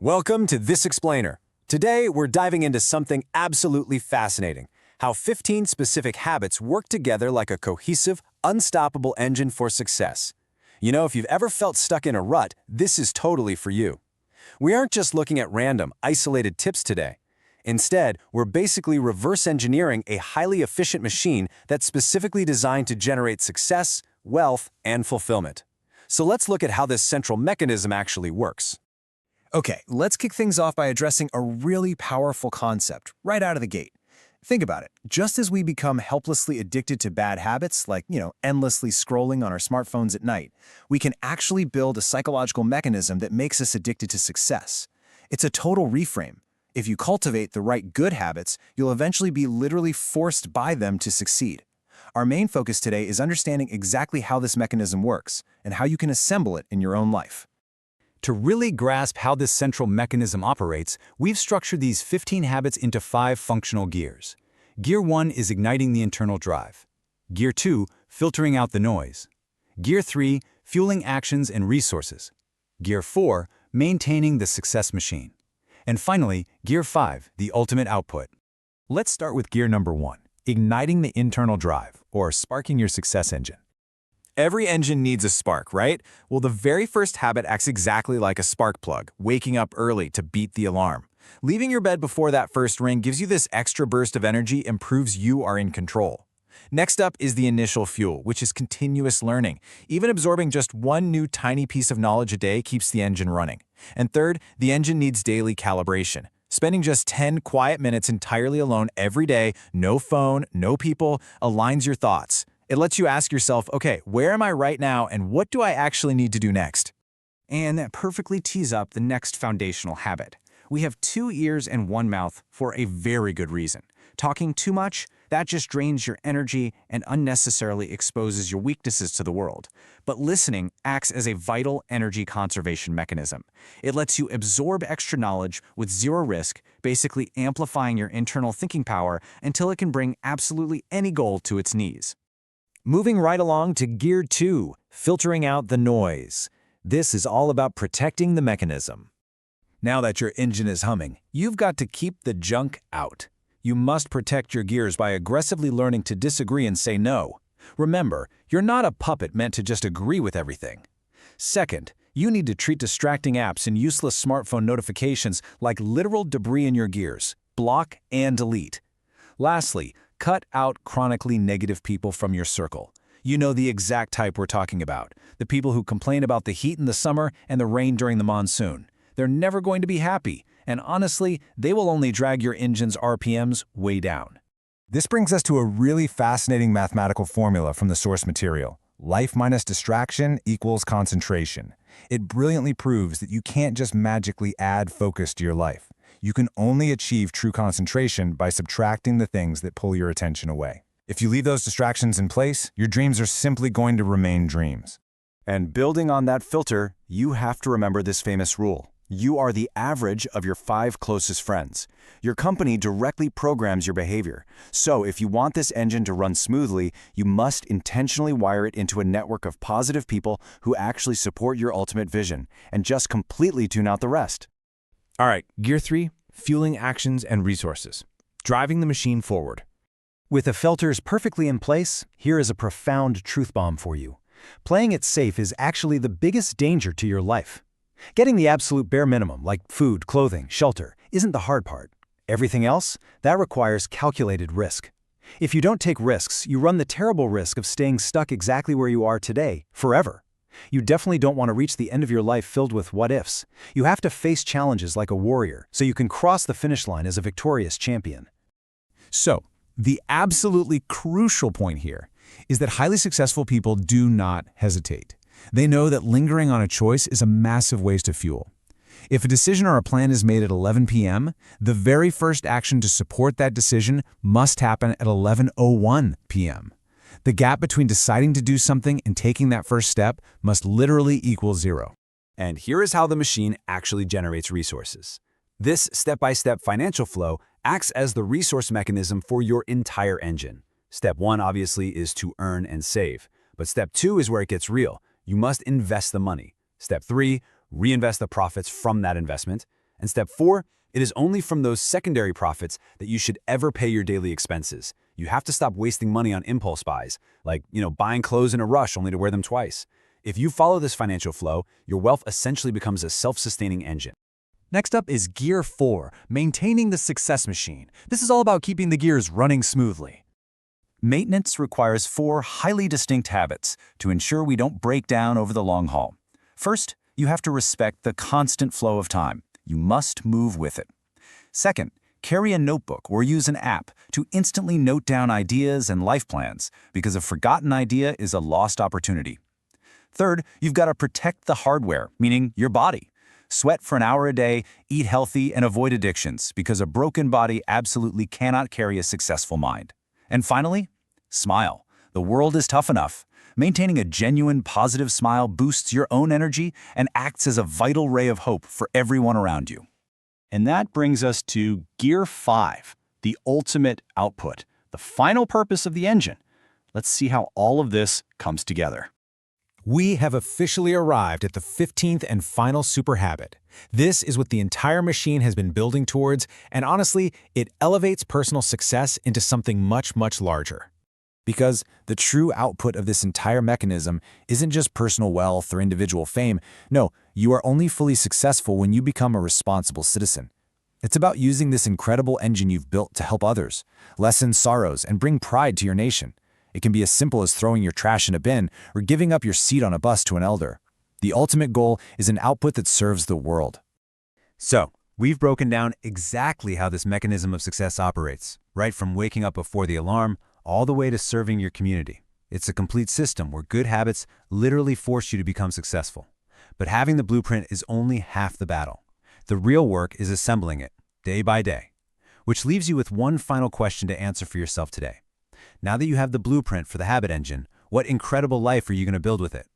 Welcome to This Explainer. Today, we're diving into something absolutely fascinating, how 15 specific habits work together like a cohesive, unstoppable engine for success. You know, if you've ever felt stuck in a rut, this is totally for you. We aren't just looking at random, isolated tips today. Instead, we're basically reverse engineering a highly efficient machine that's specifically designed to generate success, wealth, and fulfillment. So let's look at how this central mechanism actually works. Okay, let's kick things off by addressing a really powerful concept right out of the gate. Think about it. Just as we become helplessly addicted to bad habits, like, endlessly scrolling on our smartphones at night, we can actually build a psychological mechanism that makes us addicted to success. It's a total reframe. If you cultivate the right good habits, you'll eventually be literally forced by them to succeed. Our main focus today is understanding exactly how this mechanism works and how you can assemble it in your own life. To really grasp how this central mechanism operates, we've structured these 15 habits into 5 functional gears. Gear 1 is igniting the internal drive. Gear 2, filtering out the noise. Gear 3, fueling actions and resources. Gear 4, maintaining the success machine. And finally, Gear 5, the ultimate output. Let's start with gear number 1, igniting the internal drive, or sparking your success engine. Every engine needs a spark, right? Well, the very first habit acts exactly like a spark plug, waking up early to beat the alarm. Leaving your bed before that first ring gives you this extra burst of energy and proves you are in control. Next up is the initial fuel, which is continuous learning. Even absorbing just one new tiny piece of knowledge a day keeps the engine running. And third, the engine needs daily calibration. Spending just 10 quiet minutes entirely alone every day, no phone, no people, aligns your thoughts. It lets you ask yourself, okay, where am I right now and what do I actually need to do next? And that perfectly tees up the next foundational habit. We have 2 ears and 1 mouth for a very good reason. Talking too much, that just drains your energy and unnecessarily exposes your weaknesses to the world. But listening acts as a vital energy conservation mechanism. It lets you absorb extra knowledge with zero risk, basically amplifying your internal thinking power until it can bring absolutely any goal to its knees. Moving right along to Gear 2, filtering out the noise. This is all about protecting the mechanism. Now that your engine is humming, you've got to keep the junk out. You must protect your gears by aggressively learning to disagree and say no. Remember, you're not a puppet meant to just agree with everything. Second, you need to treat distracting apps and useless smartphone notifications like literal debris in your gears. Block and delete. Lastly, cut out chronically negative people from your circle. You know the exact type we're talking about. The people who complain about the heat in the summer and the rain during the monsoon. They're never going to be happy, and honestly, they will only drag your engine's RPMs way down. This brings us to a really fascinating mathematical formula from the source material. Life minus distraction equals concentration. It brilliantly proves that you can't just magically add focus to your life. You can only achieve true concentration by subtracting the things that pull your attention away. If you leave those distractions in place, your dreams are simply going to remain dreams. And building on that filter, you have to remember this famous rule. You are the average of your 5 closest friends. Your company directly programs your behavior. So if you want this engine to run smoothly, you must intentionally wire it into a network of positive people who actually support your ultimate vision, and just completely tune out the rest. All right, Gear 3, fueling actions and resources. Driving the machine forward. With the filters perfectly in place, here is a profound truth bomb for you. Playing it safe is actually the biggest danger to your life. Getting the absolute bare minimum, like food, clothing, shelter, isn't the hard part. Everything else, that requires calculated risk. If you don't take risks, you run the terrible risk of staying stuck exactly where you are today, forever. You definitely don't want to reach the end of your life filled with what-ifs. You have to face challenges like a warrior, so you can cross the finish line as a victorious champion. So, the absolutely crucial point here is that highly successful people do not hesitate. They know that lingering on a choice is a massive waste of fuel. If a decision or a plan is made at 11 p.m., the very first action to support that decision must happen at 11:01 p.m. The gap between deciding to do something and taking that first step must literally equal 0. And here is how the machine actually generates resources. This step-by-step financial flow acts as the resource mechanism for your entire engine. Step 1, obviously, is to earn and save. But step 2 is where it gets real. You must invest the money. Step 3, reinvest the profits from that investment. And step 4, it is only from those secondary profits that you should ever pay your daily expenses. You have to stop wasting money on impulse buys, like, buying clothes in a rush only to wear them twice. If you follow this financial flow, your wealth essentially becomes a self-sustaining engine. Next up is Gear 4, maintaining the success machine. This is all about keeping the gears running smoothly. Maintenance requires 4 highly distinct habits to ensure we don't break down over the long haul. First, you have to respect the constant flow of time. You must move with it. Second, carry a notebook or use an app to instantly note down ideas and life plans, because a forgotten idea is a lost opportunity. Third, you've got to protect the hardware, meaning your body. Sweat for an hour a day, eat healthy, and avoid addictions, because a broken body absolutely cannot carry a successful mind. And finally, smile. The world is tough enough. Maintaining a genuine, positive smile boosts your own energy and acts as a vital ray of hope for everyone around you. And that brings us to Gear 5, the ultimate output, the final purpose of the engine. Let's see how all of this comes together. We have officially arrived at the 15th and final super habit. This is what the entire machine has been building towards, and honestly, it elevates personal success into something much, much larger. Because the true output of this entire mechanism isn't just personal wealth or individual fame. No, you are only fully successful when you become a responsible citizen. It's about using this incredible engine you've built to help others, lessen sorrows, and bring pride to your nation. It can be as simple as throwing your trash in a bin or giving up your seat on a bus to an elder. The ultimate goal is an output that serves the world. So, we've broken down exactly how this mechanism of success operates, right from waking up before the alarm all the way to serving your community. It's a complete system where good habits literally force you to become successful. But having the blueprint is only half the battle. The real work is assembling it, day by day. Which leaves you with one final question to answer for yourself today. Now that you have the blueprint for the habit engine, what incredible life are you going to build with it?